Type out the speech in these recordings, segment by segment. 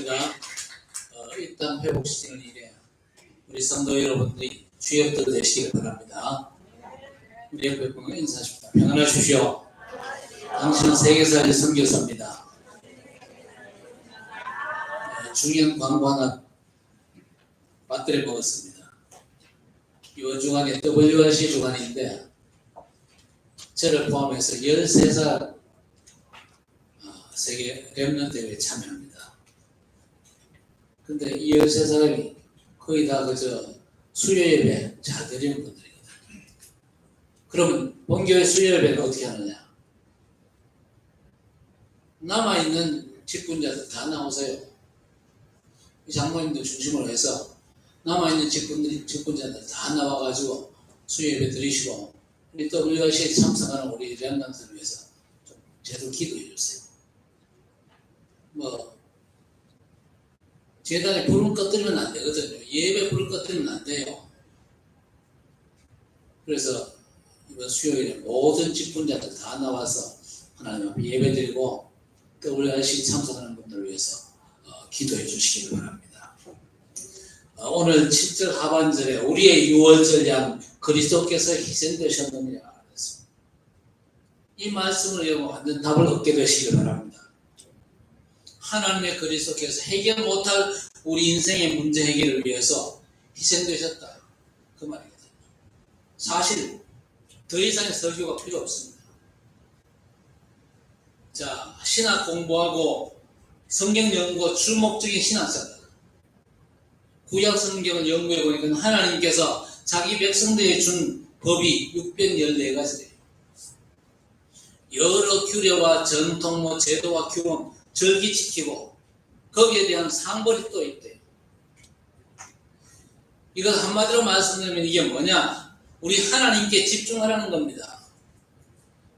저희가 일단 회복시키는 일에 우리 성도 여러분들이 주역들 되시길 바랍니다. 우리 옆에 보면 인사하십시오. 평안하십시오. 당신은 세계사의 선교사입니다. 중요한 광고 하나 받들어 먹었습니다. 요중하게 WRC 주간인데 저를 포함해서 13살 세계 랩넌트 대회에 참여합니다. 근데 이 13사람이 거의 다 그저 수요예배 잘 드리는 분들이거든요. 그러면 본교회 수요예배는 어떻게 하느냐? 남아있는 직분자들 다 나오세요. 이 장모님도 중심으로 해서 남아있는 직분자들 다 나와가지고 수요예배 드리시고 우리 WRC에 참석하는 우리 랩넌트를 위해서 좀 제대로 기도해 주세요. 재단에 불을 꺼뜨리면 안 되거든요. 예배 불을 꺼뜨리면 안 돼요. 그래서 이번 수요일에 모든 직분자들 다 나와서 하나님 앞에 예배 드리고 WRC 참석하는 분들을 위해서 기도해 주시기 바랍니다. 오늘 7절 하반절에 우리의 유월절 양 그리스도께서 희생되셨느냐 그랬습니다. 이 말씀을 읽고 완전 답을 얻게 되시기 바랍니다. 하나님의 그리스도께서 해결 못할 우리 인생의 문제 해결을 위해서 희생되셨다. 그 말이거든요. 사실 더 이상의 설교가 필요 없습니다. 자, 신학 공부하고 성경 연구 주목적인 신학자들. 구약 성경을 연구해 보니까 하나님께서 자기 백성들에게 준 법이 614가지래요. 여러 규례와 전통, 제도와 규범, 절기 지키고 거기에 대한 상벌이 또 있대요. 이것 한마디로 말씀드리면 이게 뭐냐? 우리 하나님께 집중하라는 겁니다.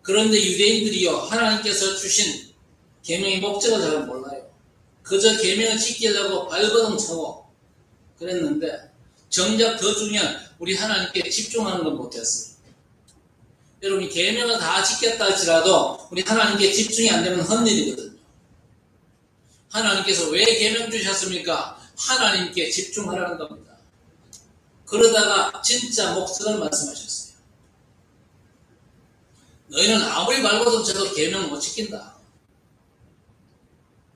그런데 유대인들이요, 하나님께서 주신 계명의 목적을 잘 몰라요. 그저 계명을 지키려고 발버둥 차고 그랬는데 정작 더 중요한 우리 하나님께 집중하는 건 못했어요. 여러분, 계명을 다 지켰다 할지라도 우리 하나님께 집중이 안 되면 헛일이거든요. 하나님께서 왜 계명 주셨습니까? 하나님께 집중하라는 겁니다. 그러다가 진짜 목적을 말씀하셨어요. 너희는 아무리 발버둥 쳐도 계명 못 지킨다.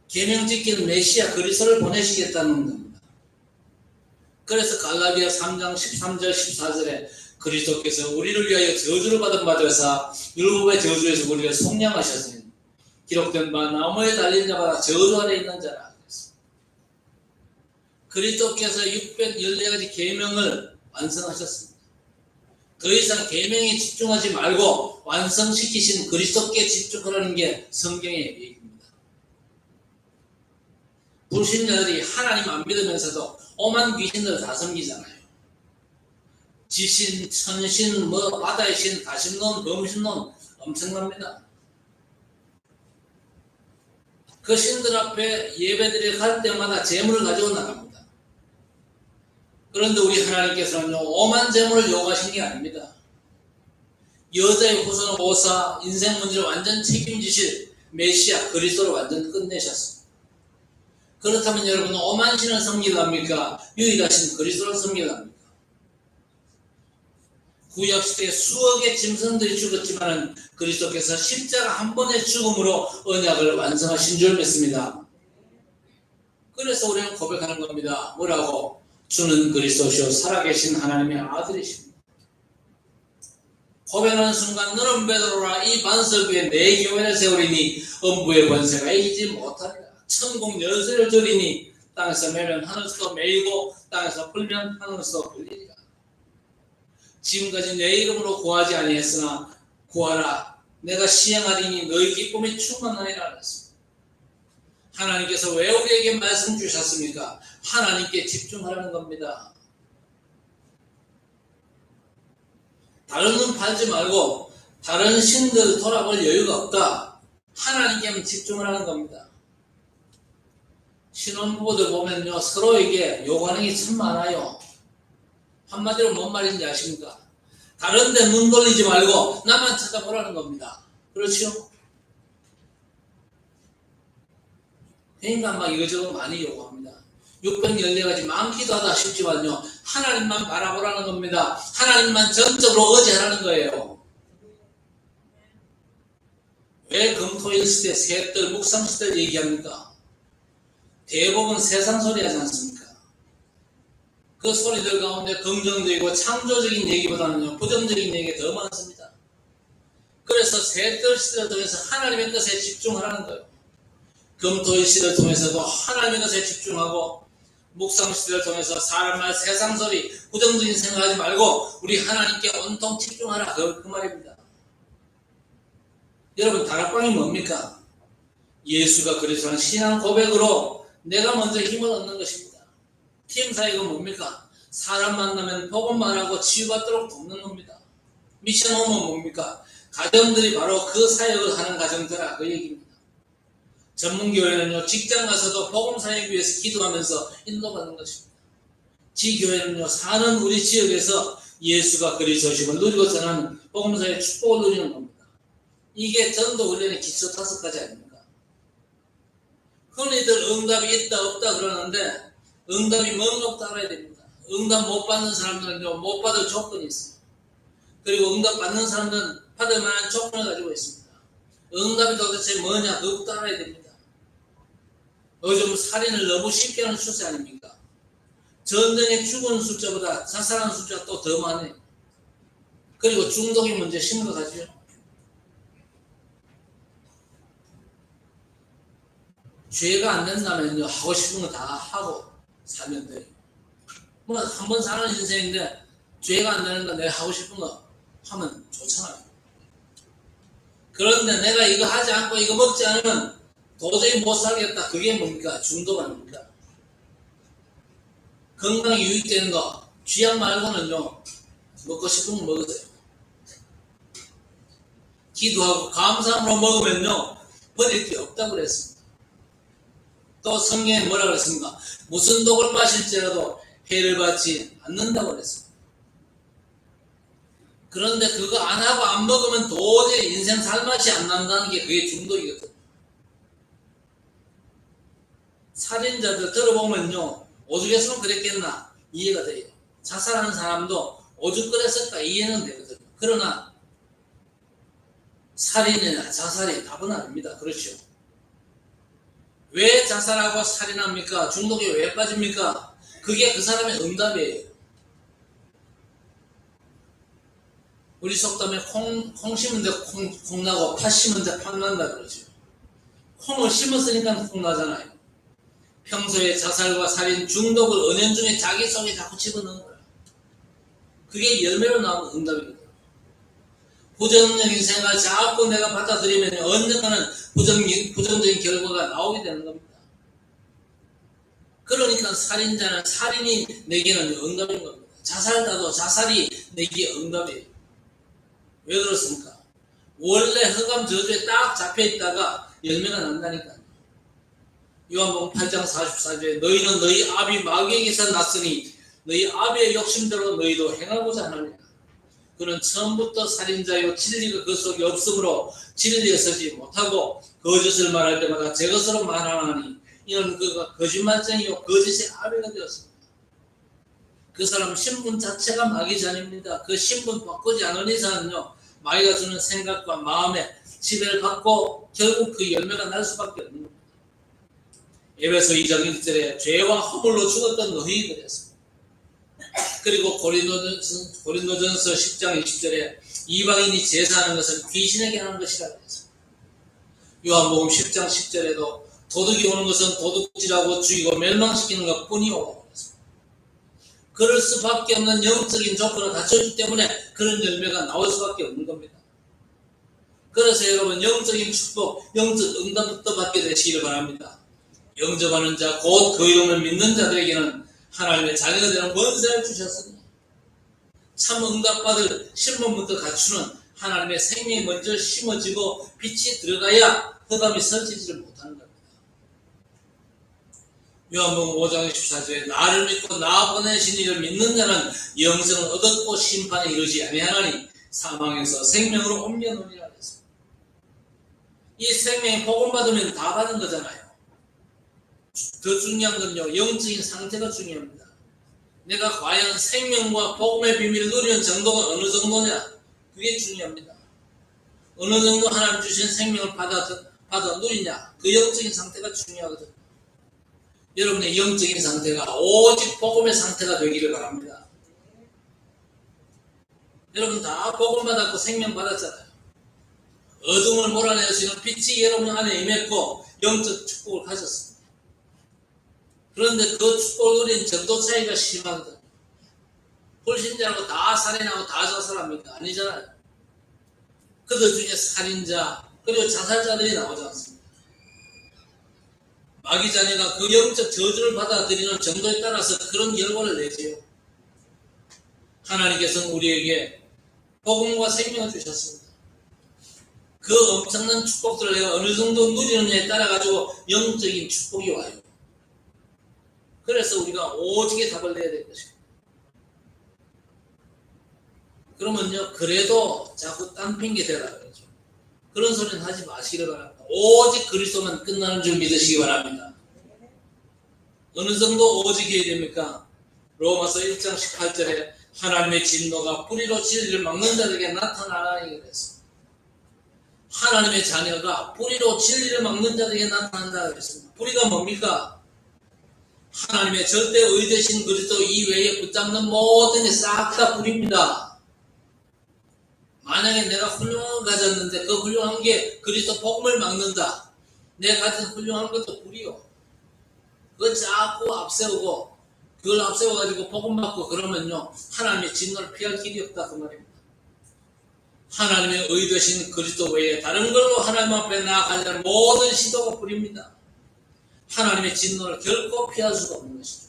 계명 지키는 메시아 그리스도를 보내시겠다는 겁니다. 그래서 갈라디아 3장 13절 14절에 그리스도께서 우리를 위하여 저주를 받은 바 되사 율법의 저주에서 우리를 속량하셨으니 기록된 바 나무에 달린 자마다 저주 아래 있는 자라. 그리스도께서 614가지 계명을 완성하셨습니다. 더 이상 계명에 집중하지 말고 완성시키신 그리스도께 집중하라는 게 성경의 얘기입니다. 불신자들이 하나님 안 믿으면서도 오만 귀신들 다 섬기잖아요. 지신, 천신, 바다의 신, 다신론, 범신론 엄청납니다. 그 신들 앞에 예배드리러 갈 때마다 재물을 가지고 나갑니다. 그런데 우리 하나님께서는요, 오만 재물을 요구하신 게 아닙니다. 여자의 후손은 오사, 인생 문제를 완전 책임지실 메시아 그리스도를 완전 끝내셨습니다. 그렇다면 여러분은 오만 신을 섬기랍니까? 유일하신 그리스도를 섬기랍니까? 구약시대에 수억의 짐승들이 죽었지만 그리스도께서 십자가 한 번의 죽음으로 언약을 완성하신 줄 믿습니다. 그래서 우리는 고백하는 겁니다. 뭐라고? 주는 그리스도시요 살아계신 하나님의 아들이십니다. 고백하는 순간 너는 베드로라 이 반석 위에 내 교회를 세우리니 음부의 권세가 이기지 못하리라. 천국 열쇠를 드리니 땅에서 매면 하늘에서 매이고 땅에서 풀면 하늘에서 풀리리라. 지금까지 내 이름으로 구하지 아니했으나 구하라. 내가 시행하리니 너희 기쁨이 충만하리라 그랬습니다. 하나님께서 왜 우리에게 말씀 주셨습니까? 하나님께 집중하라는 겁니다. 다른 눈 팔지 말고 다른 신들 돌아볼 여유가 없다. 하나님께만 집중하라는 겁니다. 신혼부부들 보면요, 서로에게 요구하는 게 참 많아요. 한마디로 뭔 말인지 아십니까? 다른 데 눈 돌리지 말고 나만 쳐다보라는 겁니다. 그렇죠? 그러니까 막 이거저거 많이 요구합니다. 614가지 많기도 하다 싶지만요. 하나님만 바라보라는 겁니다. 하나님만 전적으로 의지하라는 거예요. 왜 금토일 시대, 셋들, 묵상 시대를 얘기합니까? 대부분 세상 소리 하지 않습니까? 그 소리들 가운데 긍정적이고 창조적인 얘기보다는 부정적인 얘기가 더 많습니다. 그래서 셋들 시대를 통해서 하나님의 뜻에 집중하라는 거예요. 금토일 시대를 통해서도 하나님의 뜻에 집중하고 묵상 시대를 통해서 사람 말, 세상 소리, 부정적인 생각하지 말고 우리 하나님께 온통 집중하라. 그 말입니다. 여러분, 다락방이 뭡니까? 예수가 그리스도라는 신앙 고백으로 내가 먼저 힘을 얻는 것입니다. 팀 사역은 뭡니까? 사람 만나면 복음 말하고 치유받도록 돕는 겁니다. 미션 홈은 뭡니까? 가정들이 바로 그 사역을 하는 가정들아, 그 얘기입니다. 전문교회는요, 직장 가서도 복음 사역 위해서 기도하면서 인도받는 것입니다. 지교회는요, 사는 우리 지역에서 예수가 그리스도심을 누리고 전하는 복음 사역 축복을 누리는 겁니다. 이게 전도 훈련의 기초 5가지 아닙니까? 흔히들 응답이 있다 없다 그러는데 응답이 뭔가 따라야 됩니다. 응답 못 받는 사람들은요, 못 받을 조건이 있어요. 그리고 응답 받는 사람들은 받을 만한 조건을 가지고 있습니다. 응답이 도대체 뭐냐? 그것도 알아야 됩니다. 요즘 살인을 너무 쉽게 하는 추세 아닙니까? 전쟁에 죽은 숫자보다 자살하는 숫자가 또 더 많아요. 그리고 중독이 문제 심각하죠. 죄가 안 된다면요, 하고 싶은 거 다 하고 살면 돼요. 뭐 한 번 사는 인생인데 죄가 안 되는 거 내가 하고 싶은 거 하면 좋잖아요. 그런데 내가 이거 하지 않고 이거 먹지 않으면 도저히 못 살겠다. 그게 뭡니까? 중독 아닙니까? 건강에 유익되는 거, 쥐약 말고는요, 먹고 싶은 거 먹으세요. 기도하고 감사함으로 먹으면요, 버릴 게 없다고 그랬습니다. 또 성경에 뭐라고 그랬습니까? 무슨 독을 마실지라도 해를 받지 않는다고 그랬습니다. 그런데 그거 안 하고 안 먹으면 도저히 인생 살맛이 안 난다는 게 그게 중독이거든요. 살인자들 들어보면요, 오죽했으면 그랬겠나 이해가 돼요. 자살하는 사람도 오죽 그랬을까 이해는 되거든요. 그러나 살인이나 자살이 답은 아닙니다. 그렇죠? 왜 자살하고 살인합니까? 중독에 왜 빠집니까? 그게 그 사람의 응답이에요. 우리 속담에 콩 심은데 콩 나고 팥 심은데 팥 난다 그러죠. 콩을 심었으니까 콩 나잖아요. 평소에 자살과 살인, 중독을 은연중에 자기 속에 자꾸 집어넣는 거예요. 그게 열매로 나오는 응답입니다. 부정적인 생각을 자꾸 내가 받아들이면 언젠가는 부정적인 결과가 나오게 되는 겁니다. 그러니까 살인자는 살인이 내게는 응답인 겁니다. 자살자도 자살이 내게 응답이에요. 왜 그렇습니까? 원래 흑암 저주에 딱 잡혀있다가 열매가 난다니까요. 요한복음 8장 44절에 너희는 너희 아비 마귀에게서 났으니 너희 아비의 욕심대로 너희도 행하고자 하느니라. 그는 처음부터 살인자요 진리가 그 속에 없으므로 진리에 서지 못하고 거짓을 말할 때마다 제 것으로 말하나니 이는 그가 거짓말쟁이요 거짓의 아비가 되었습니다. 그 사람 신분 자체가 마귀지 아닙니다. 그 신분 바꾸지 않은 이상은요, 마귀가 주는 생각과 마음에 지배를 받고 결국 그 열매가 날 수밖에 없는 겁니다. 에베소 2장 1절에 죄와 허물로 죽었던 너희들이었습니다. 그리고 고린도전서 10장 20절에 이방인이 제사하는 것은 귀신에게 하는 것이라고 했습니다. 요한복음 10장 10절에도 도둑이 오는 것은 도둑질하고 죽이고 멸망시키는 것 뿐이오. 그럴 수밖에 없는 영적인 조건을 갖췄기 때문에 그런 열매가 나올 수밖에 없는 겁니다. 그래서 여러분 영적인 축복, 영적 응답부터 받게 되시기를 바랍니다. 영접하는 자, 곧 그 이름을 믿는 자들에게는 하나님의 자녀가 되는 권세를 주셨으니 참 응답받을 신분부터 갖추는 하나님의 생명이 먼저 심어지고 빛이 들어가야 흑암이 설치지를 못하는 겁니다. 요한복음 5장 14절에 나를 믿고 나 보내신 이를 믿는 자는 영생을 얻었고 심판에 이르지 아니하나니 사망에서 생명으로 옮겨놓으리라 했습니다. 이 생명이 복음 받으면 다 받은 거잖아요. 더 중요한 건요, 영적인 상태가 중요합니다. 내가 과연 생명과 복음의 비밀을 누리는 정도가 어느 정도냐, 그게 중요합니다. 어느 정도 하나님 주신 생명을 받아 누리냐, 그 영적인 상태가 중요하거든요. 여러분의 영적인 상태가 오직 복음의 상태가 되기를 바랍니다. 여러분 다 복음 받았고 생명 받았잖아요. 어둠을 몰아낼 수 있는 빛이 여러분 안에 임했고 영적 축복을 가졌습니다. 그런데 그 축복을 누린 정도 차이가 심하거든요. 불신자라고 다 살인하고 다 자살합니까? 아니잖아요. 그들 중에 살인자 그리고 자살자들이 나오지 않습니다. 마귀자녀가 그 영적 저주를 받아들이는 정도에 따라서 그런 결과를 내지요. 하나님께서는 우리에게 복음과 생명을 주셨습니다. 그 엄청난 축복들을 내가 어느 정도 누리느냐에 따라 가지고 영적인 축복이 와요. 그래서 우리가 오직의 답을 내야 될 것입니다. 그러면요, 그래도 자꾸 딴 핑계 대라 그러죠. 그런 소리는 하지 마시기를 바랍니다. 오직 그리스도만 끝나는 줄 믿으시기 바랍니다. 어느 정도 오직해야 됩니까? 로마서 1장 18절에 하나님의 진노가 뿌리로 진리를 막는 자들에게 나타나라니 그랬습니다. 하나님의 자녀가 뿌리로 진리를 막는 자들에게 나타난다 그랬습니다. 뿌리가 뭡니까? 하나님의 절대 의되신 그리스도 이외에 붙잡는 모든 게 싹 다 뿌리입니다. 만약에 내가 훌륭한 걸 가졌는데 그 훌륭한 게 그리스도 복음을 막는다. 내가 가진 훌륭한 것도 뿌리요. 그걸 자꾸 앞세우고 그걸 앞세워가지고 복음 받고 그러면요, 하나님의 진노를 피할 길이 없다 그 말입니다. 하나님의 의되신 그리스도 외에 다른 걸로 하나님 앞에 나아가려는 모든 시도가 뿌립니다. 하나님의 진노를 결코 피할 수가 없는 것이죠.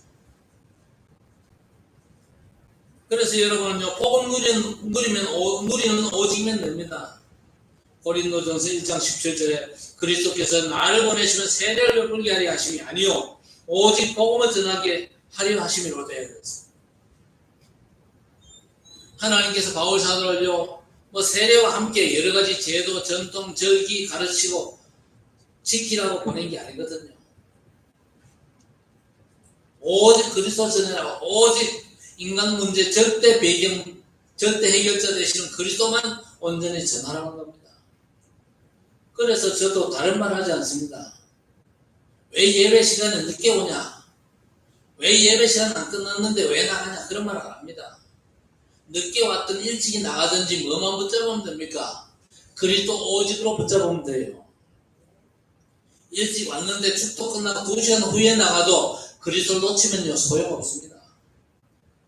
그래서 여러분은요, 복음 누리는 오직이면 됩니다. 고린도전서 1장 17절에 그리스도께서 나를 보내시면 세례를 베풀게 하려 하심이 아니요 오직 복음을 전하게 하려 하심이로 되어 있습니다. 하나님께서 바울 사도를요, 세례와 함께 여러 가지 제도, 전통, 절기 가르치고 지키라고 보낸 게 아니거든요. 오직 그리스도 전하라, 오직 인간 문제 절대 배경, 절대 해결자 되시는 그리스도만 온전히 전하라는 겁니다. 그래서 저도 다른 말 하지 않습니다. 왜 예배 시간에 늦게 오냐? 왜 예배 시간 안 끝났는데 왜 나가냐? 그런 말 안 합니다. 늦게 왔든 일찍이 나가든지 뭐만 붙잡으면 됩니까? 그리스도 오직으로 붙잡으면 돼요. 일찍 왔는데 축도 끝나고 2시간 후에 나가도 그리스도를 놓치면요, 소용없습니다.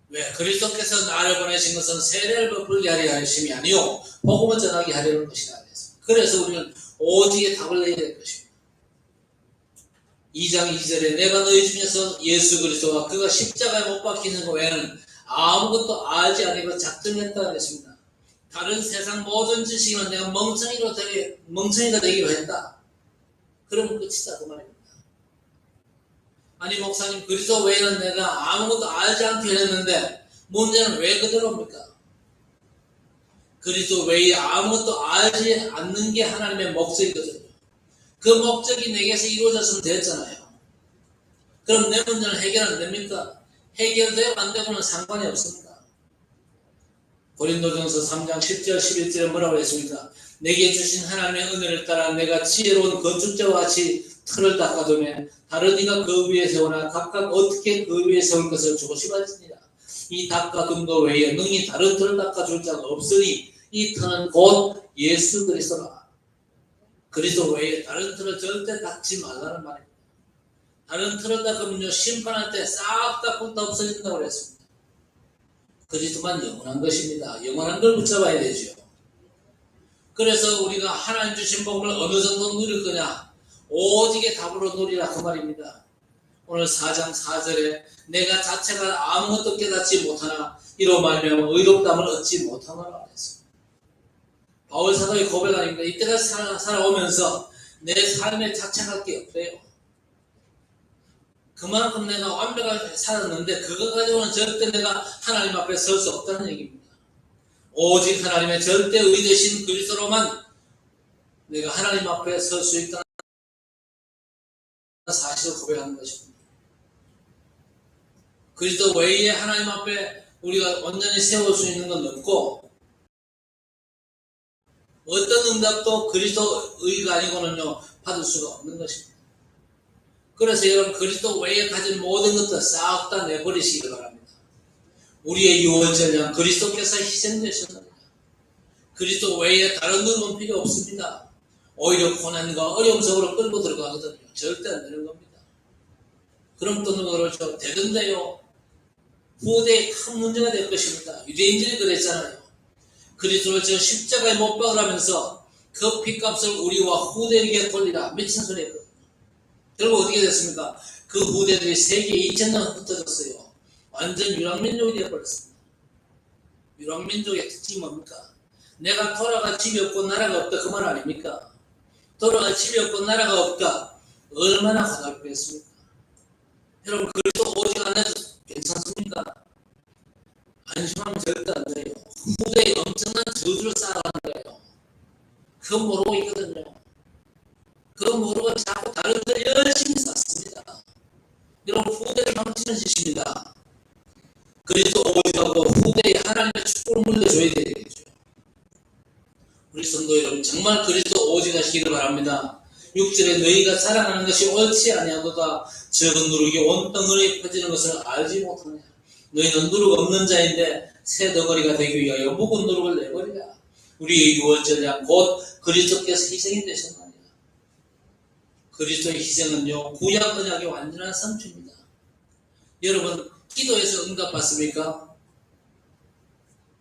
왜? 그리스도께서 나를 보내신 것은 세례를 베풀게 하려 하심이 아니요 복음을 전하게 하려는 것이라 했습니다. 그래서 우리는 오직의 답을 내야 될 것입니다. 2장 2절에 내가 너희 중에서 예수 그리스도와 그가 십자가에 못 박히는 것 외에는 아무것도 알지 아니고 작정했다 했습니다. 다른 세상 모든 지식이면 내가 멍청이가 되기로 했다. 그러면 끝이다 그 말입니다. 아니 목사님, 그리스도 외에는 내가 아무것도 알지 않게 했는데 문제는 왜 그대로입니까? 그리스도 외에 아무것도 알지 않는 게 하나님의 목적이거든요. 그 목적이 내게서 이루어졌으면 됐잖아요. 그럼 내 문제는 해결 안 됩니까? 해결되고 안 되고는 상관이 없습니다. 고린도전서 3장 10절 11절에 뭐라고 했습니까? 내게 주신 하나님의 은혜를 따라 내가 지혜로운 건축자와 같이 틀을 닦아두며 다른 이가 그 위에 세우나 각각 어떻게 그 위에 세울 것을 조심하시니라. 이 닦아둔 것 외에 능히 다른 틀을 닦아줄 자가 없으니 이 틀은 곧 예수 그리스도라. 그리스도 외에 다른 틀을 절대 닦지 말라는 말입니다. 다른 틀을 닦으면요, 심판할 때 싹 다 붓다 없어진다고 그랬습니다. 그리스도만 영원한 것입니다. 영원한 걸 붙잡아야 되죠. 그래서 우리가 하나님 주신 복음을 어느 정도 누릴 거냐? 오직의 답으로 누리라 그 말입니다. 오늘 4장 4절에 내가 자체가 아무것도 깨닫지 못하나 이로 말미암아 의롭다함을 얻지 못하노라 했습니다. 바울 사도의 고백 아닙니다. 이때까지 살아오면서 내 삶에 자책할 게 없대요. 그만큼 내가 완벽하게 살았는데 그거 가지고는 절대 내가 하나님 앞에 설 수 없다는 얘기입니다. 오직 하나님의 절대 의되신 그리스도로만 내가 하나님 앞에 설 수 있다는 사실을 고백하는 것입니다. 그리스도 외에 하나님 앞에 우리가 온전히 세울 수 있는 건 없고, 어떤 응답도 그리스도 의가 아니고는요 받을 수가 없는 것입니다. 그래서 여러분 그리스도 외에 가진 모든 것들 싹 다 내버리시기 바랍니다. 우리의 유월절량 그리스도께서 희생되셨습니다. 그리스도 외에 다른 누구는 필요 없습니다. 오히려 고난과 어려움 속으로 끌고 들어가거든요. 절대 안 되는 겁니다. 그럼 또 누가 그러죠? 되던데요. 후대에 큰 문제가 될 것입니다. 유대인들이 그랬잖아요. 그리스도를 저 십자가에 못 박으라면서 그 핏값을 우리와 후대에게 돌리라. 미친 소리 했거든요. 결국 어떻게 됐습니까? 그 후대들이 세계 2000년 흩어졌어요. 완전 유랑민족이 되어버렸습니다. 유랑민족의 특징이 뭡니까? 내가 돌아갈 집이 없고 나라가 없다 그 말 아닙니까? 돌아갈 집이 없고 나라가 없다 얼마나 가달프겠습니까? 여러분 그리스도 오직 안 해도 괜찮습니까? 안심하면 절대 안 돼요. 후대에 엄청난 저주를 쌓아가는 거예요. 그거 모르고 있거든요. 그거 모르고 자꾸 다른 데 열심히 쌓습니다. 여러분 후대를 망치는 짓입니다. 그리스도 오직하고 후대에 하나님의 축복을 물려줘야 되겠죠. 우리 성도 여러분 정말 그리스도 오직하시기를 바랍니다. 6절에 너희가 자랑하는 것이 옳지 아니하도다 적은 누룩이 온 덩어리에 퍼지는 것을 알지 못하느냐. 너희는 누룩 없는 자인데 새 덩어리가 되기 위하여 묵은 누룩을 내버리라. 우리의 유월절량 곧 그리스도께서 희생이 되셨느니라. 그리스도의 희생은요 구약 언약의 완전한 성취입니다. 여러분 기도에서 응답받습니까?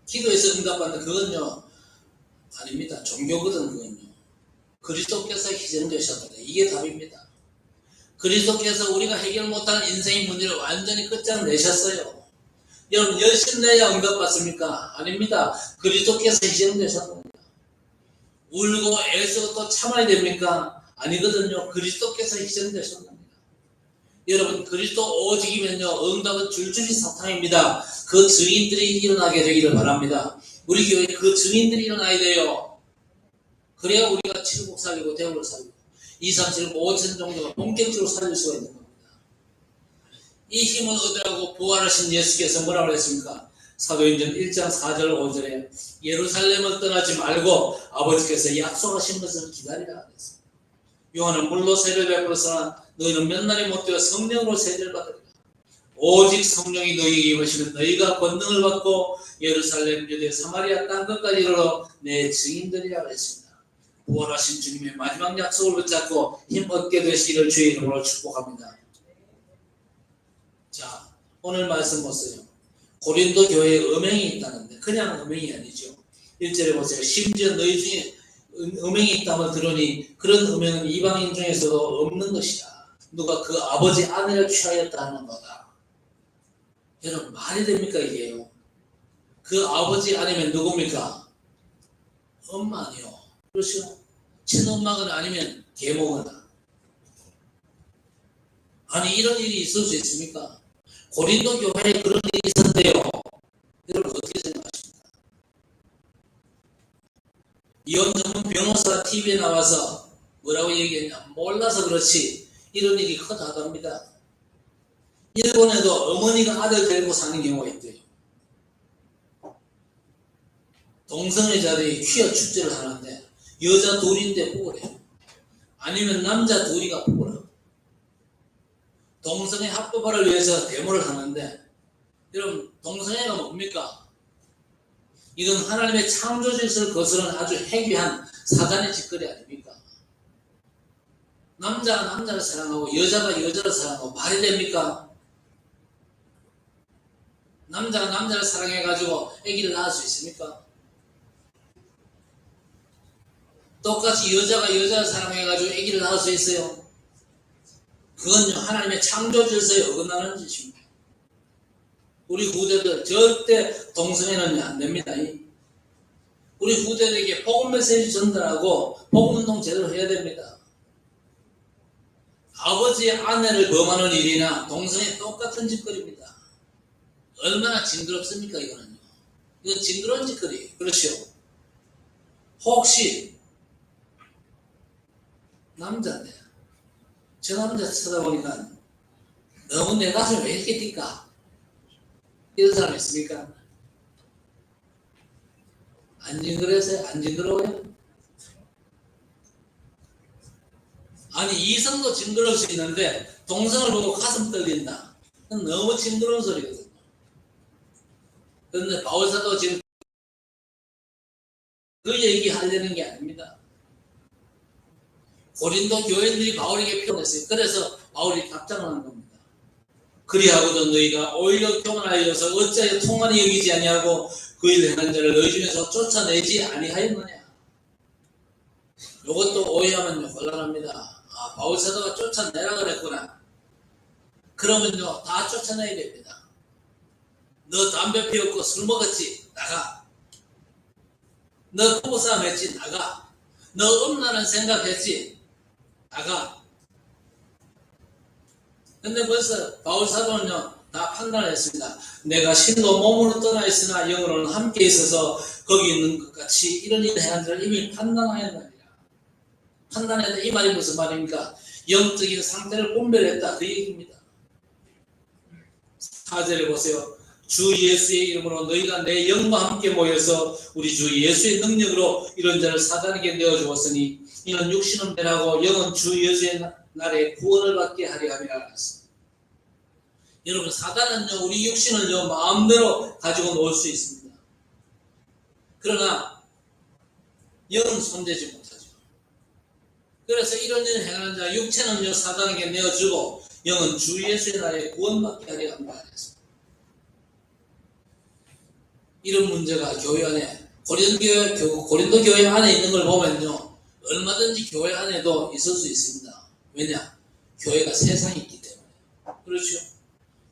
기도에서 응답받는 그건요 아닙니다. 종교거든 그건요. 그리스도께서 희생되셨다. 이게 답입니다. 그리스도께서 우리가 해결 못한 인생의 문제를 완전히 끝장내셨어요. 여러분 열심 내야 응답받습니까? 아닙니다. 그리스도께서 희생되셨습니다. 울고 애쓰고 또 참아야 됩니까? 아니거든요. 그리스도께서 희생되셨습니다. 여러분 그리스도 오직이면요 응답은 줄줄이 사탕입니다. 그 증인들이 일어나게 되기를 바랍니다. 우리 교회에 그 증인들이 일어나야 돼요. 그래야 우리가 칠국 살리고 대우를 살리고 2, 3, 7, 5천 정도가 본격적으로 살릴 수가 있는 겁니다. 이 힘을 얻으라고 부활하신 예수께서 뭐라고 했습니까? 사도행전 1장 4절 5절에 예루살렘을 떠나지 말고 아버지께서 약속하신 것을 기다리라 그랬습니다. 요한은 물로 세례를 베풀었으나 너희는 몇 날이 못되어 성령으로 세례를 받으리라. 오직 성령이 너희에게 임하시면 너희가 권능을 받고 예루살렘, 유대, 사마리아 땅 끝까지 이르러 내 증인들이라 그랬습니다. 부활하신 주님의 마지막 약속을 붙잡고 힘 얻게 되시기를 주의 이름으로 축복합니다. 자, 오늘 말씀 보세요. 고린도 교회에 음행이 있다는데 그냥 음행이 아니죠. 1절에 보세요. 심지어 너희 중에 음행이 있다면 들으니 그런 음행은 이방인 중에서도 없는 것이다. 누가 그 아버지 아내를 취하였다 하는 거다. 여러분 말이 됩니까 이게요? 그 아버지 아니면 누굽니까? 엄마 아니요. 그렇죠? 친엄마거나 아니면 계모거나. 아니 이런 일이 있을 수 있습니까? 고린도 교회에 그런 일이 있었대요. 여러분 어떻게 생각하십니까? 이혼 전문 변호사가 TV에 나와서 뭐라고 얘기했냐? 몰라서 그렇지 이런 일이 크다답니다. 일본에도 어머니가 아들 데리고 사는 경우가 있대요. 동성애자들이 퀴어 축제를 하는데 여자 둘인데 뽑으래요. 아니면 남자 둘이가 뽑으래요. 동성애 합법화를 위해서 데모를 하는데 여러분 동성애가 뭡니까? 이건 하나님의 창조 질서를 거스르는 아주 해괴한 사단의 짓거리 아닙니까? 남자가 남자를 사랑하고 여자가 여자를 사랑하고 말이 됩니까? 남자가 남자를 사랑해가지고 아기를 낳을 수 있습니까? 똑같이 여자가 여자를 사랑해가지고 아기를 낳을 수 있어요? 그건요 하나님의 창조 질서에 어긋나는 짓입니다. 우리 후대들 절대 동성애는 안 됩니다. 우리 후대들에게 복음 메시지 전달하고 복음 운동 제대로 해야 됩니다. 아버지의 아내를 범하는 일이나 동성애 똑같은 짓거리입니다. 얼마나 징그럽습니까 이거는요. 이건 징그러운 짓거리예요. 그렇죠? 혹시 남자인데 저 남자 쳐다보니까 너무 내 가슴이 왜 이렇게 뛸까? 이런 사람 있습니까? 안 징그러세요? 안 징그러워요? 아니 이성도 징그러울 수 있는데 동성을 보고 가슴 떨린다. 그건 너무 징그러운 소리거든요. 그런데 바울사도 지금 그 얘기 하려는 게 아닙니다. 고린도 교인들이 바울에게 표현했어요. 그래서 바울이 답장을 한 겁니다. 그리하고도 너희가 오히려 교만하여서 어찌하여 통한이 여기지 아니하고 그 일 행한 자를 너희 중에서 쫓아내지 아니하였느냐. 이것도 오해하면요 곤란합니다. 아, 바울 사도가 쫓아내라 그랬구나. 그러면요 다 쫓아내야 됩니다. 너 담배 피웠고 술 먹었지? 나가. 너 부부싸움 했지? 나가. 너 음란한 생각했지? 나가. 근데 벌써 바울 사도는요 다 판단을 했습니다. 내가 신도 몸으로 떠나 있으나 영으로는 함께 있어서 거기 있는 것 같이 이런 일을 해야 한줄 이미 판단하였느니라. 판단했다. 이 말이 무슨 말입니까? 영적인 상태를 분별했다. 그 얘기입니다. 4절에 보세요. 주 예수의 이름으로 너희가 내 영과 함께 모여서 우리 주 예수의 능력으로 이런 자를 사단에게 내어주었으니 이는 육신은 변하고 영은 주 예수의 날에 구원을 받게 하려 함이라 했습니다. 여러분 사단은요 우리 육신을요 마음대로 가지고 놀 수 있습니다. 그러나 영은 손대지 못하죠. 그래서 이런 일을 행하는 자 육체는요 사단에게 내어주고 영은 주 예수의 날에 구원받게 하려 합니다. 이런 문제가 교회 안에 고린도 교회 안에 있는 걸 보면요 얼마든지 교회 안에도 있을 수 있습니다. 왜냐? 교회가 세상에 있기 때문에. 그렇죠?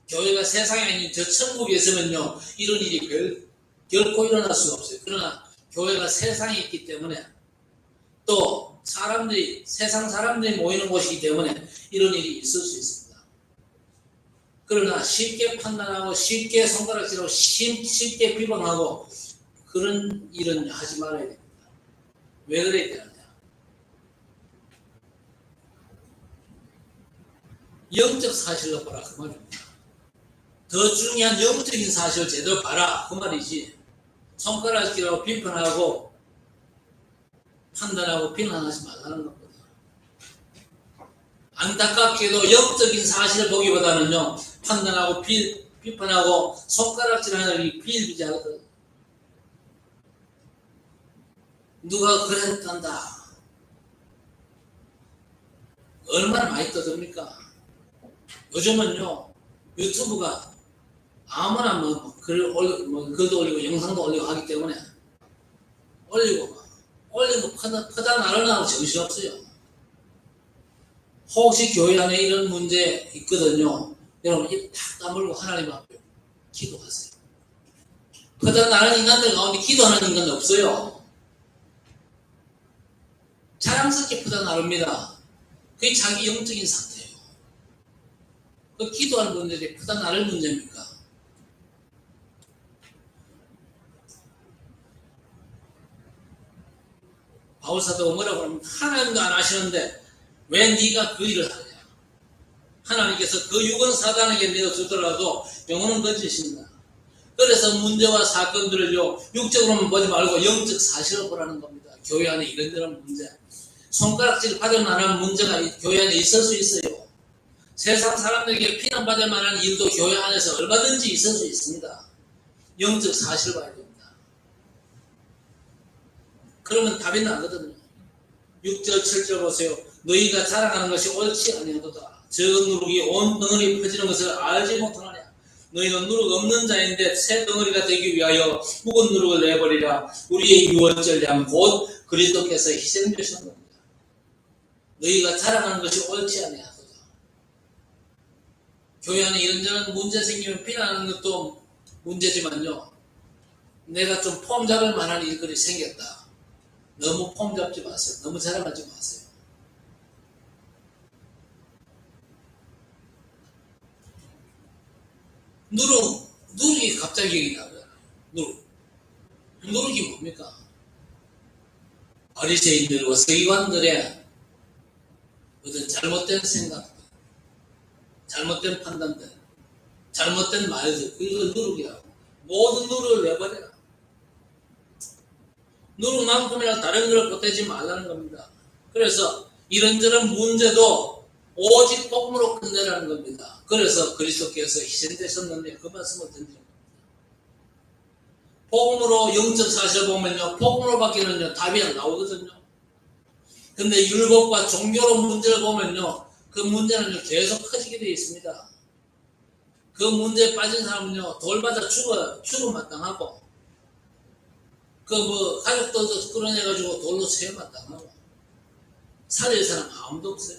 교회가 세상에 아닌 저 천국에 있으면요 이런 일이 결코 일어날 수가 없어요. 그러나 교회가 세상에 있기 때문에 또 세상 사람들이 모이는 곳이기 때문에 이런 일이 있을 수 있습니다. 그러나 쉽게 판단하고 쉽게 손가락질하고 쉽게 비방하고 그런 일은 하지 말아야 됩니다. 왜 그래야 되느냐? 영적 사실로 봐라 그 말입니다. 더 중요한 영적인 사실을 제대로 봐라 그 말이지. 손가락질하고 비판하고 판단하고 비난하지 말라는 겁니다. 안타깝게도 영적인 사실을 보기보다는요 판단하고 비판하고 손가락질하는 일이 비일비재하거든. 누가 그랬단다. 얼마나 많이 떠듭니까? 요즘은요 유튜브가 아무나 글도 올리고 영상도 올리고 하기 때문에 올리고 퍼다 나르나고 정신없어요. 혹시 교회 안에 이런 문제 있거든요. 여러분 입 탁 다물고 하나님 앞에 기도하세요. 퍼다 나르는 인간들 가운데 기도하는 인간은 없어요. 자랑스럽게 퍼다 나릅니다. 그게 자기 영적인 상태예요. 그 기도하는 분들이 퍼다 나를 문제입니까? 바울사도가 뭐라고 하면 하나님도 안 하시는데 왜 네가 그 일을 하냐? 하나님께서 그 육은 사단에게 내어주더라도 영혼은 거짓입니다. 그래서 문제와 사건들을요 육적으로만 보지 말고 영적 사실을 보라는 겁니다. 교회 안에 이런저런 문제, 손가락질 받을 만한 문제가 교회 안에 있을 수 있어요. 세상 사람들에게 비난받을 만한 일도 교회 안에서 얼마든지 있을 수 있습니다. 영적 사실을 봐야 됩니다. 그러면 답이 나거든요. 6절 7절 보세요. 너희가 자랑하는 것이 옳지 아니하도다. 저 누룩이 온 덩어리 퍼지는 것을 알지 못하느냐. 너희는 누룩 없는 자인데 새 덩어리가 되기 위하여 묵은 누룩을 내버리라. 우리의 유월절 양 곧 그리스도께서 희생되신 겁니다. 너희가 자랑하는 것이 옳지 아니하도다. 교회 안에 이런저런 문제 생기면 비난하는 것도 문제지만요. 내가 좀 폼 잡을 만한 일들이 생겼다. 너무 폼 잡지 마세요. 너무 자랑하지 마세요. 누룩이 갑자기 얘기 나와요. 누룩이 뭡니까? 바리새인들과 서기관들의 어떤 잘못된 생각, 잘못된 판단들, 잘못된 말들, 그걸 누룩이라고. 모든 누룩을 내버려라. 누룩만큼이나 다른 걸 보태지 말라는 겁니다. 그래서 이런저런 문제도 오직 복음으로 끝내라는 겁니다. 그래서 그리스도께서 희생되셨는데 그 말씀을 던지는 겁니다. 복음으로 영적 사실을 보면요, 복음으로 밖에는요 답이 안 나오거든요. 근데 율법과 종교로 문제를 보면요, 그 문제는 계속 커지게 되어 있습니다. 그 문제에 빠진 사람은요, 돌받아 죽음 마땅하고, 가족들도 끌어내가지고 돌로 세워 마땅하고, 살릴 사람 아무도 없어요.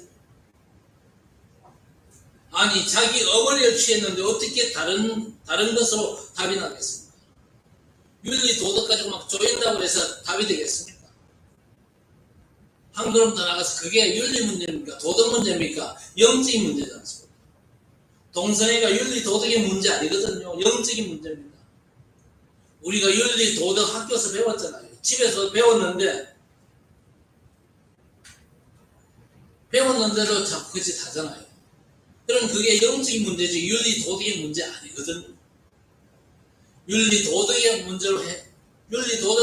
아니, 자기 어머니를 취했는데 어떻게 다른 것으로 답이 나겠습니까? 윤리 도덕 가지고 막 조인다고 해서 답이 되겠습니까? 한 걸음 더 나가서 그게 윤리 문제입니까? 도덕 문제입니까? 영적인 문제지 않습니까? 동성애가 윤리 도덕의 문제 아니거든요. 영적인 문제입니다. 우리가 윤리 도덕 학교에서 배웠잖아요. 집에서 배웠는데도 자꾸 그 짓 하잖아요. 그럼 그게 영적인 문제지 윤리 도덕의 문제 아니거든요. 윤리 도덕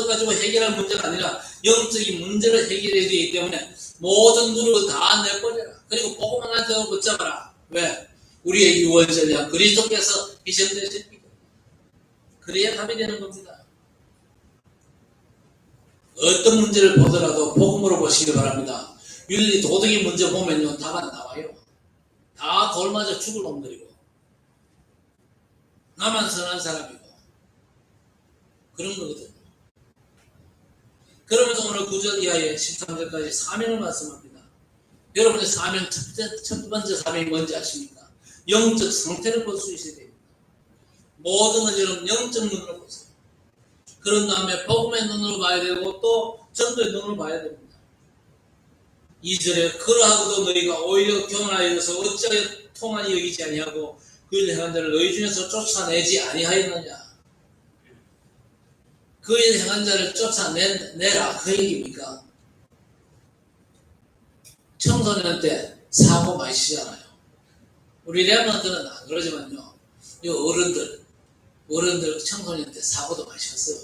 가지고 해결할 문제가 아니라 영적인 문제를 해결해야 되기 때문에 모든 누룩을 다 내버려라. 그리고 복음 하나 더 붙잡아라. 왜? 우리의 유월절이야 그리스도께서 희생되셨기 때문에. 그래야 답이 되는 겁니다. 어떤 문제를 보더라도 복음으로 보시기 바랍니다. 윤리 도덕의 문제 보면요 답 안 나와요. 다 돌맞아 죽을 놈들이고 나만 선한 사람이고 그런 거거든요. 그러면서 오늘 9절 이하에 13절까지 사명을 말씀합니다. 여러분의 사명 첫 번째 사명이 뭔지 아십니까? 영적 상태를 볼 수 있어야 됩니다. 모든 건 여러분 영적 눈으로 보세요. 그런 다음에 복음의 눈으로 봐야 되고 또 전도의 눈으로 봐야 됩니다. 2절에 그러하고도 너희가 오히려 교만하여서 어찌하여 통한이 여기지 아니하고 그 일 행한 자를 너희 중에서 쫓아내지 아니하였느냐. 그 일 행한 자를 쫓아내라 그 얘기입니까? 청소년 때 사고 많이 치잖아요. 우리 랩런들은 안 그러지만요. 이 어른들 청소년 때 사고도 많이 쳤어요.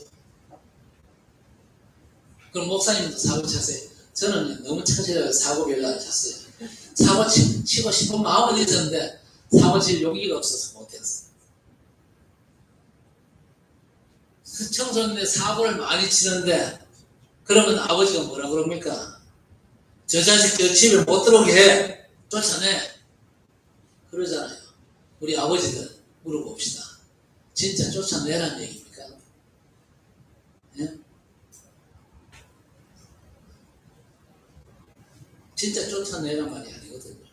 그럼 목사님도 사고 쳤어요. 저는 너무 차지해서 사고 별로 안 쳤어요. 사고 치고 싶은 마음은 있었는데 사고 칠 용기가 없어서 못했어요. 청소년 때 사고를 많이 치는데 그러면 아버지가 뭐라 그럽니까? 저 자식 저 집에 못 들어오게 해. 쫓아내. 그러잖아요. 우리 아버지들 물어봅시다. 진짜 쫓아내라는 얘기입니까? 예? 진짜 쫓아내란 말이 아니거든요.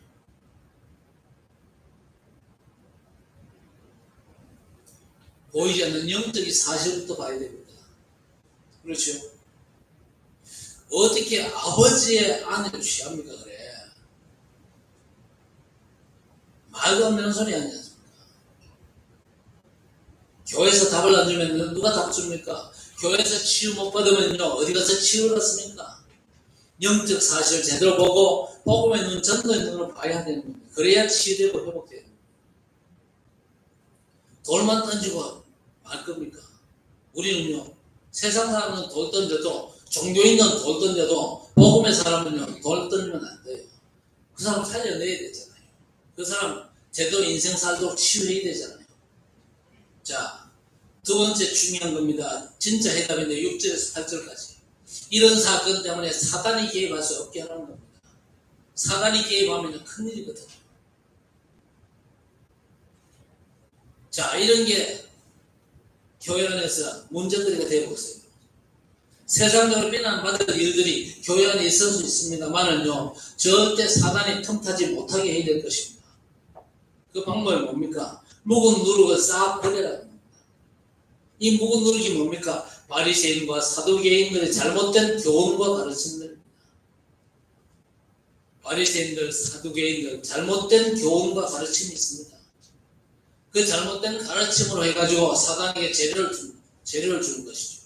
보이지 않는 영적인 사실부터 봐야 됩니다. 그렇죠? 어떻게 아버지의 아내를 취합니까? 그래. 말도 안 되는 소리 아니지 않습니까? 교회에서 답을 안 주면 누가 답 줍니까? 교회에서 치유 못 받으면요 어디 가서 치유를 받습니까? 영적 사실을 제대로 보고 복음의 눈, 전도의 눈으로 봐야 되는 겁니다. 그래야 치유되고 회복돼요. 돌만 던지고 말 겁니까? 우리는요 세상 사람은 돌 던져도 종교인은 돌 던져도 복음의 사람은요 돌 던지면 안 돼요. 그 사람 살려내야 되잖아요. 그 사람 제대로 인생 살도록 치유해야 되잖아요. 자, 두 번째 중요한 겁니다. 진짜 해답인데 6절에서 8절까지. 이런 사건 때문에 사단이 개입할 수 없게 하는 겁니다. 사단이 개입하면 큰일이거든요. 자, 이런 게 교회 안에서 문제거리가 되고 있어요. 세상적으로 비난받을 일들이 교회 안에 있을 수 있습니다만은요, 절대 사단이 틈타지 못하게 해야 될 것입니다. 그 방법이 뭡니까? 묵은 누룩을 싹 버려라. 이 묵은 누룩이 뭡니까? 바리새인과 사두개인들의 잘못된 교훈과 가르침들입니다. 바리새인들, 사두개인들 잘못된 교훈과 가르침이 있습니다. 그 잘못된 가르침으로 해가지고 사단에게 재료를 주는 것이죠.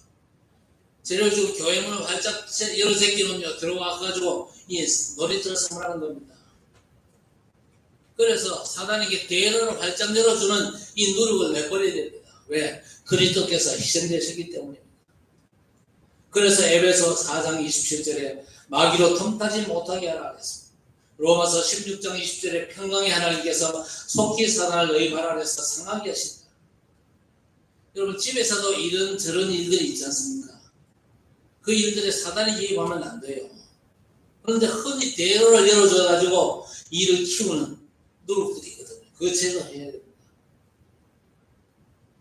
재료를 주고 교회 문을 활짝 열어제끼면요 들어와가지고 이 놀이터를 선물하는 겁니다. 그래서 사단에게 대로를 활짝 열어주는 이 누룩을 내버려야 됩니다. 왜? 그리스도께서 희생되셨기 때문입니다. 그래서 에베소 4장 27절에 마귀로 틈타지 못하게 하라 그랬습니다. 로마서 16장 20절에 평강의 하나님께서 속히 사단을 너희 발 아래서 상하게 하신다. 여러분 집에서도 이런 저런 일들이 있지 않습니까? 그 일들에 사단이 개입하면 안 돼요. 그런데 흔히 대로를 열어줘가지고 일을 키우는 누룩들이 있거든요. 그거 제거해야 됩니다.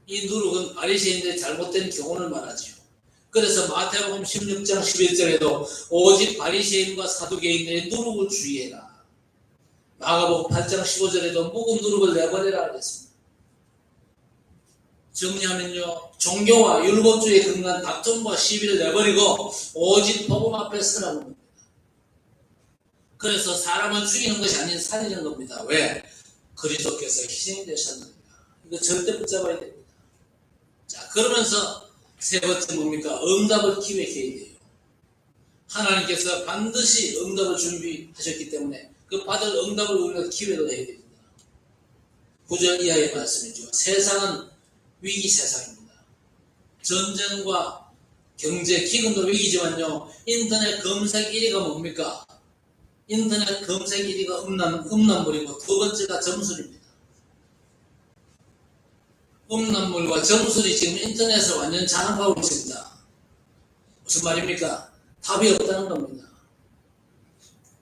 이 누룩은 바리새인들의 잘못된 교훈을 말하지요. 그래서 마태복음 16장 11절에도 오직 바리새인과 사두개인들의 누룩을 주의해라. 마가복음 8장 15절에도 묵은 누룩을 내버려라 그랬습니다. 정리하면요, 종교와 율법주의에 근거한 다툼과 시비를 내버리고 오직 복음 앞에 서라는 겁니다. 그래서 사람을 죽이는 것이 아닌 살리는 겁니다. 왜? 그리스도께서 희생이 되셨느니라. 이거 절대 붙잡아야 됩니다. 자, 그러면서 세 번째 뭡니까? 응답을 기획해야 돼요. 하나님께서 반드시 응답을 준비하셨기 때문에 그 받을 응답을 우리가 기획을 해야 됩니다. 9절 이하의 말씀이죠. 세상은 위기 세상입니다. 전쟁과 경제, 기금도 위기지만요, 인터넷 검색 1위가 뭡니까? 인터넷 검색 1위가 음란물이고 두 번째가 점술입니다. 음란물과 점술이 지금 인터넷을 완전 장악하고 있습니다. 무슨 말입니까? 답이 없다는 겁니다.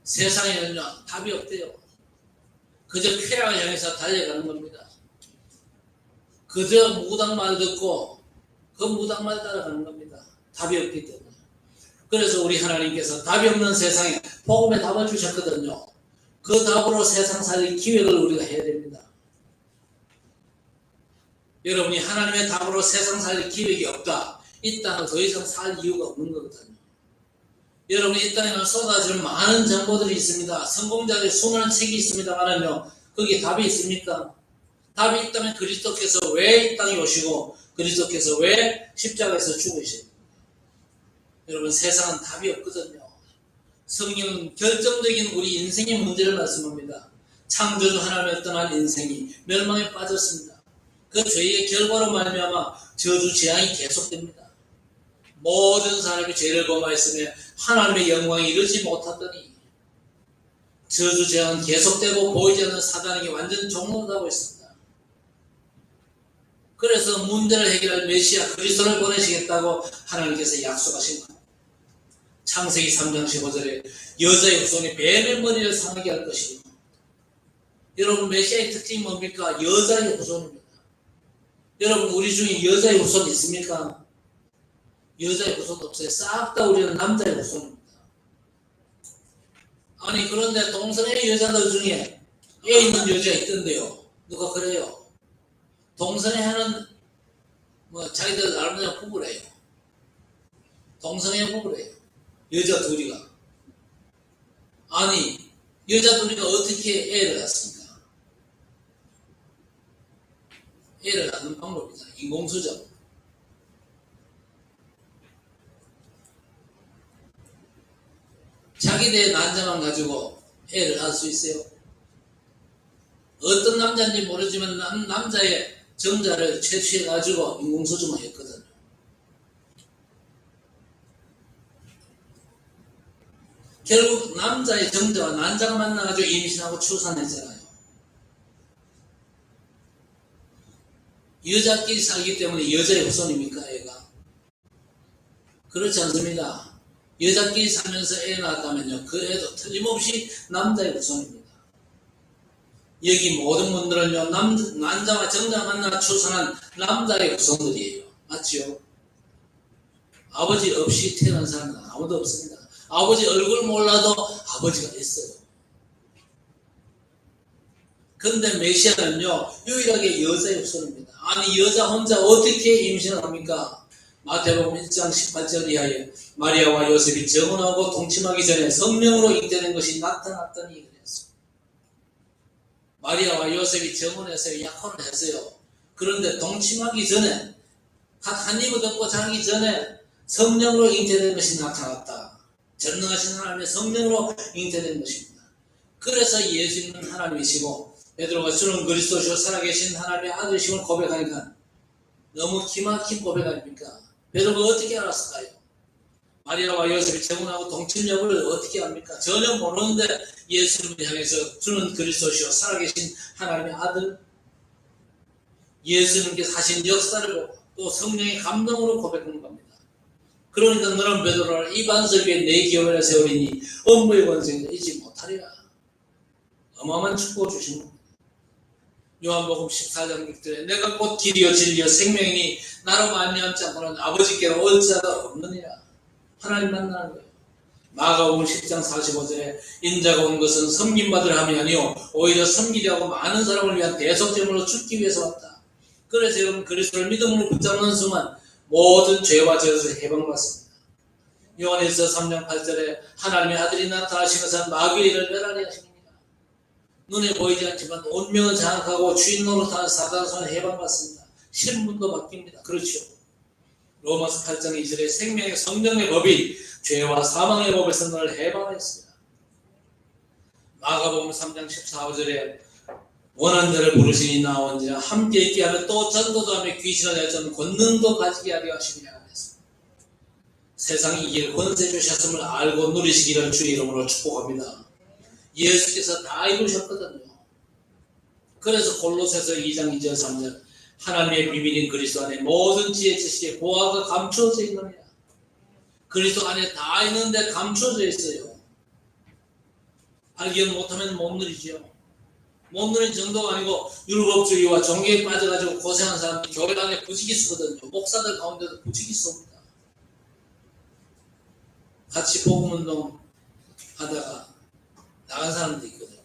세상에는요, 답이 없대요. 그저 쾌락을 향해서 달려가는 겁니다. 그저 무당말 듣고 그 무당말 따라가는 겁니다. 답이 없기 때문에. 그래서 우리 하나님께서 답이 없는 세상에 복음의 답을 주셨거든요. 그 답으로 세상 살릴 기획을 우리가 해야 됩니다. 여러분이 하나님의 답으로 세상 살릴 기획이 없다. 이 땅은 더 이상 살 이유가 없는 거거든요. 여러분이 이 땅에는 쏟아지는 많은 정보들이 있습니다. 성공자들의 수많은 책이 있습니다만은요, 거기에 답이 있습니까? 답이 있다면 그리스도께서 왜 이 땅에 오시고 그리스도께서 왜 십자가에서 죽으십니까? 여러분, 세상은 답이 없거든요. 성경은 결정적인 우리 인생의 문제를 말씀합니다. 창조주 하나님을 떠난 인생이 멸망에 빠졌습니다. 그 죄의 결과로 말미암아 저주 재앙이 계속됩니다. 모든 사람이 죄를 범하였으며 하나님의 영광에 이르지 못하더니 저주 재앙은 계속되고 보이지 않는 사단에게 완전 종노하고 있습니다. 그래서 문제를 해결할 메시아 그리스도를 보내시겠다고 하나님께서 약속하신 겁니다. 창세기 3장 15절에 여자의 후손이 뱀의 머리를 상하게 할 것이요. 여러분, 메시아의 특징이 뭡니까? 여자의 후손입니다. 여러분, 우리 중에 여자의 후손 있습니까? 여자의 후손 없어요. 싹 다 우리는 남자의 후손입니다. 아니, 그런데 동성애 여자들 중에 애 있는 여자가 있던데요. 누가 그래요? 동성애하는 자기들 나름대로 부부래요. 동성애 부부래요. 여자 둘이가. 아니, 여자 둘이가 어떻게 애를 낳습니까? 애를 낳는 방법이다. 인공수정. 자기네 난자만 가지고 애를 낳을 수 있어요. 어떤 남자인지 모르지만 남자의 정자를 채취해가지고 인공수정을 했거든요. 결국 남자의 정자와 난자가 만나가지고 임신하고 출산했잖아요. 여자끼리 살기 때문에 여자의 후손입니까, 애가? 그렇지 않습니다. 여자끼리 살면서 애 낳았다면요, 그 애도 틀림없이 남자의 후손입니다. 여기 모든 분들은요, 난자와 정자가 만나 출산한 남자의 후손들이에요. 맞죠? 아버지 없이 태어난 사람은 아무도 없습니다. 아버지 얼굴 몰라도 아버지가 있어요. 그런데 메시아는요, 유일하게 여자의 후손입니다. 아니, 여자 혼자 어떻게 임신을 합니까? 마태복음 1장 18절 이하에 마리아와 요셉이 정혼하고 동침하기 전에 성령으로 잉태된 것이 나타났더니 그랬어요. 마리아와 요셉이 정혼해서 약혼을 했어요. 그런데 동침하기 전에, 한 입을 덮고 자기 전에 성령으로 잉태된 것이 나타났다. 전능하신 하나님의 성령으로 잉태된 것입니다. 그래서 예수님은 하나님이시고 베드로가 주는 그리스도시요 살아계신 하나님의 아들이심을 고백하니까 너무 기막힌 고백 아닙니까? 베드로가 어떻게 알았을까요? 마리아와 요셉이 재혼하고 동침 여부를 어떻게 압니까? 전혀 모르는데 예수님을 향해서 주는 그리스도시요 살아계신 하나님의 아들, 예수님께서 하신 역사를 보고 또 성령의 감동으로 고백하는 겁니다. 그러니까 너는 베드로를 이 반석 위에 내 교회를 세우리니 업무의 권세를 잊지 못하리라. 어마어마한 축복을 주신 겁니다. 요한복음 14장 6절에 내가 곧 길이요 진리요 생명이니 나로 말미암지 않고는 아버지께로 올 자가 없느니라. 하나님 만나는 거예요. 마가복음 10장 45절에 인자가 온 것은 섬김받으려 함이 아니요 오히려 섬기려 하고 많은 사람을 위한 대속제물로 죽기 위해서 왔다. 그래서 여러분 그리스도를 믿음으로 붙잡는 순간 모든 죄와 죄에서 해방받습니다. 요한일서 3장 8절에 하나님의 아들이 나타나신 것은 마귀의 일을 멸하리 하십니다. 눈에 보이지 않지만 운명을 장악하고 주인 노릇하는 사단 손에 해방받습니다. 신분도 바뀝니다. 그렇죠. 로마서 8장 2절에 생명의 성령의 법이 죄와 사망의 법에서 너를 해방했습니다. 마가복음 3장 14절에 원하는 자를 부르시니 나온지라 함께 있게 하며 또 전도도 하며 귀신을 내쫓는 권능도 가지게 하려 하시니라 그랬습니다. 세상이 이길 권세 주셨음을 알고 누리시기를 주의 이름으로 축복합니다. 예수께서 다 이루셨거든요. 그래서 골로새서 2장 2절 3절 하나님의 비밀인 그리스도 안에 모든 지혜 지식의 보화가 감추어져 있느니라. 그리스도 안에 다 있는데 감추어져 있어요. 알기 못하면 못 누리죠. 못 누린 정도가 아니고 율법주의와 종교에 빠져가지고 고생하는 사람들이 교회 안에 부지기수거든요. 목사들 가운데도 부지기수입니다. 같이 복음운동 하다가 나간 사람도 있거든요.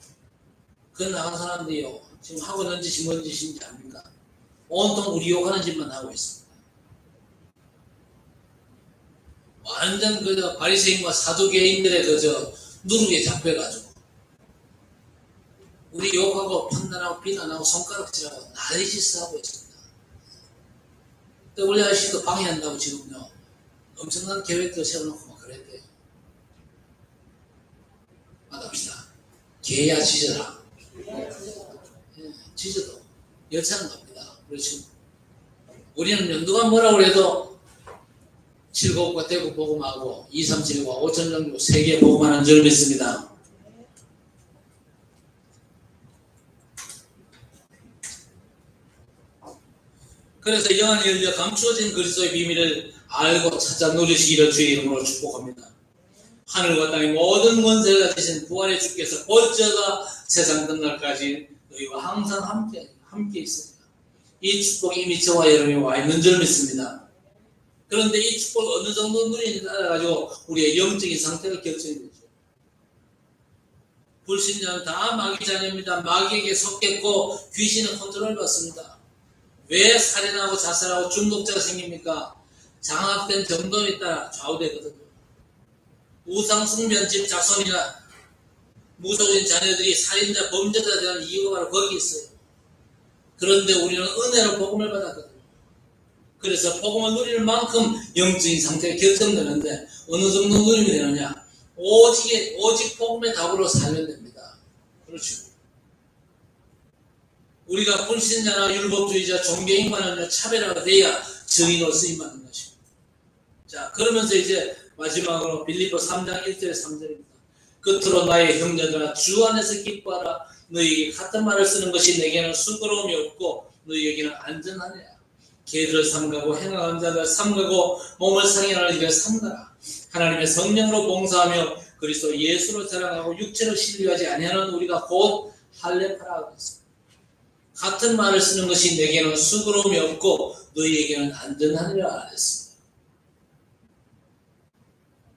그 나간 사람들이요 지금 하고 있는 짓이 뭔 짓인지 압니까? 온통 우리 욕하는 짓만 하고 있습니다. 완전 그저 바리새인과 사두개인들의 그저 누룩에 잡혀가지고 우리 욕하고 판단하고 비난하고 손가락질하고 난리짓을 하고 있습니다. 또 우리 아저씨도 방해한다고 지금요 엄청난 계획도 세워놓고 막 그랬대요. 맞합시다. 개야 짖어라. 짖어도 여차는 겁니다. 그렇죠. 우리는 연두가 뭐라고 해도 칠곡과 대구 복음하고 237과 5천 정도 세 개 복음하는 줄 믿습니다. 그래서 영안이 열려 감추어진 그리스도의 비밀을 알고 찾아 누리시기를 주의 이름으로 축복합니다. 하늘과 땅의 모든 권세를 가지신 부활의 주께서 어쩌다 세상 끝날까지 너희와 항상 함께 있습니다. 이 축복이 이미 저와 여러분이 와 있는 줄 믿습니다. 그런데 이 축복을 어느 정도 누리는지 알아가지고 우리의 영적인 상태가 결정이 되죠. 불신자는 다 마귀 자녀입니다. 마귀에게 속겠고 귀신은 컨트롤 받습니다. 왜 살인하고 자살하고 중독자가 생깁니까? 장악된 정도에 따라 좌우되거든요. 우상숭배집 자손이나 무속인 자녀들이 살인자 범죄자에 대한 이유가 바로 거기 있어요. 그런데 우리는 은혜로 복음을 받았거든요. 그래서 복음을 누리는 만큼 영적인 상태가 결정되는데 어느 정도 누리면 되느냐? 오직 복음의 답으로 살면 됩니다. 그렇죠. 우리가 불신자나 율법주의자, 종교인과는 차별화가 돼야 증인으로 쓰임받는 것입니다. 자, 그러면서 이제 마지막으로 빌립보 3장 1절 3절입니다. 끝으로 나의 형제들아 주 안에서 기뻐하라. 너희에게 같은 말을 쓰는 것이 내게는 수고로움이 없고 너희에게는 안전하냐. 개들을 삼가고 행악한 자를 삼가고 몸을 상해하는 일을 삼가라. 하나님의 성령으로 봉사하며 그리스도 예수로 자랑하고 육체로 신뢰하지 아니하는 우리가 곧 할례파라 그랬습니다. 같은 말을 쓰는 것이 내게는 수고로움이 없고 너희에게는 안전하니라 했습니다.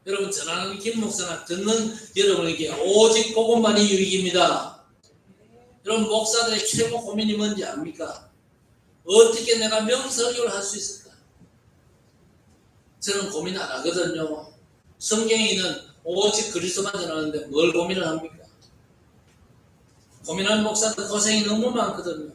여러분 전하는 김 목사나 듣는 여러분에게 오직 복음만이 유익입니다. 여러분 목사들의 최고 고민이 뭔지 압니까? 어떻게 내가 명설교를 할 수 있을까? 저는 고민 안 하거든요. 성경에 있는 오직 그리스도만 전하는데 뭘 고민을 합니까? 고민하는 목사들 고생이 너무 많거든요.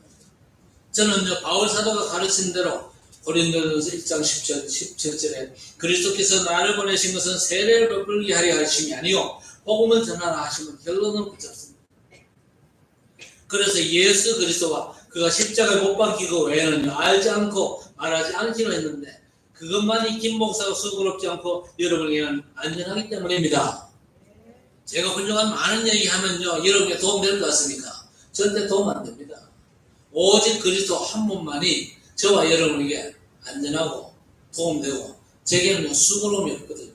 저는요 바울 사도가 가르친 대로 고린도전서 1장 17절에 그리스도께서 나를 보내신 것은 세례를 베풀게 하려 하심이 아니요 복음을 전하라 하시면 결론을 붙잡습니다. 그래서 예수 그리스도와 그가 십자가에 못 박힌 그 외에는 알지 않고 말하지 않기로 했는데 그것만이 김 목사가 수고롭지 않고 여러분에게는 안전하기 때문입니다. 제가 훌륭한 많은 얘기하면요 여러분에게 도움 될 것 같습니까? 절대 도움 안 됩니다. 오직 그리스도 한 분만이 저와 여러분에게 안전하고 도움되고 제게는 뭐 수고로움이 없거든요.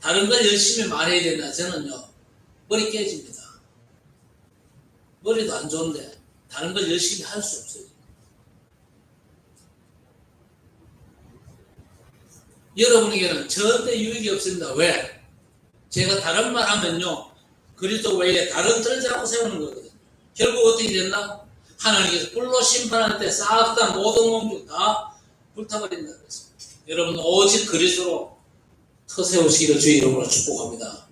다른 걸 열심히 말해야 된다. 저는요 머리 깨집니다. 머리도 안 좋은데 다른 걸 열심히 할 수 없어요. 여러분에게는 절대 유익이 없습니다. 왜? 제가 다른 말 하면요 그리스도 외에 다른 틀을 자꾸 세우는 거거든요. 결국 어떻게 됐나? 하나님께서 불로 심판할 때 싹 다 모든 몸중 다 불타버린다 그랬어요. 여러분 오직 그리스도로 터 세우시기를 주의 이름으로 축복합니다.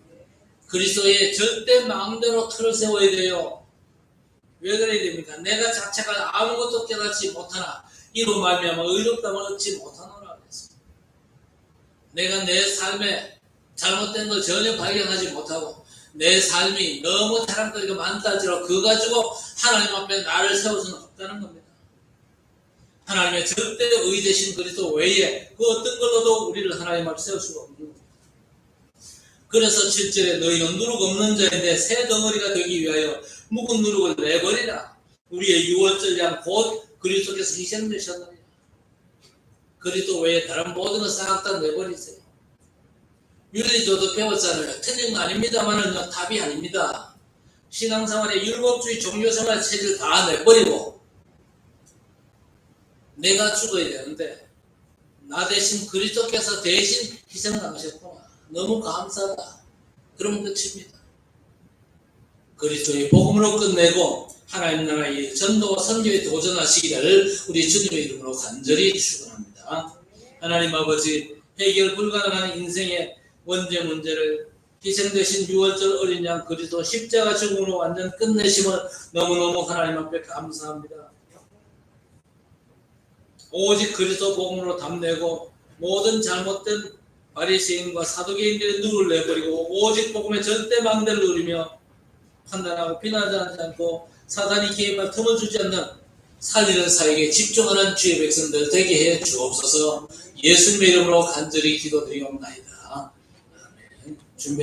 그리스도의 절대 마음대로 틀을 세워야 돼요. 왜 그래야 됩니까? 내가 자체가 아무것도 깨닫지 못하나 이로 말미암아 의롭다함을 얻지 못하노라 그랬어요. 내가 내 삶에 잘못된 걸 전혀 발견하지 못하고 내 삶이 너무 자랑거리가 많다 할지라도 그거 가지고 하나님 앞에 나를 세울 수는 없다는 겁니다. 하나님의 절대 의 되신 그리스도 외에 그 어떤 걸로도 우리를 하나님 앞에 세울 수가 없는 겁니다. 그래서 7절에 너희는 누룩 없는 자인데 새 덩어리가 되기 위하여 묵은 누룩을 내버리라. 우리의 유월절 양 곧 그리스도께서 희생되셨느니라. 그리스도 외에 다른 모든 걸 싹 다 내버리세요. 윤리조도 배웠잖아요. 틀린 거 아닙니다만은 답이 아닙니다. 신앙생활의 율법주의 종교생활 체질 다 내버리고 내가 죽어야 되는데 나 대신 그리스도께서 대신 희생당하셨구나. 너무 감사하다. 그러면 끝입니다. 그리스도의 복음으로 끝내고 하나님 나라의 전도와 선교에 도전하시기를 우리 주님의 이름으로 간절히 축원합니다. 하나님 아버지 해결 불가능한 인생의 원죄 문제를 희생되신 유월절 어린 양 그리스도 십자가 죽음으로 완전 끝내심을 너무너무 하나님 앞에 감사합니다. 오직 그리스도 복음으로 답내고 모든 잘못된 바리새인과 사두개인들의 누를 내버리고 오직 복음의 절대 망대를 누리며 판단하고 비난하지 않고 사단이 개입할 틈을 주지 않는 살리는 사역에 집중하는 주의 백성들 되게 해 주옵소서. 예수님의 이름으로 간절히 기도드리옵나이다. 아멘. 준비.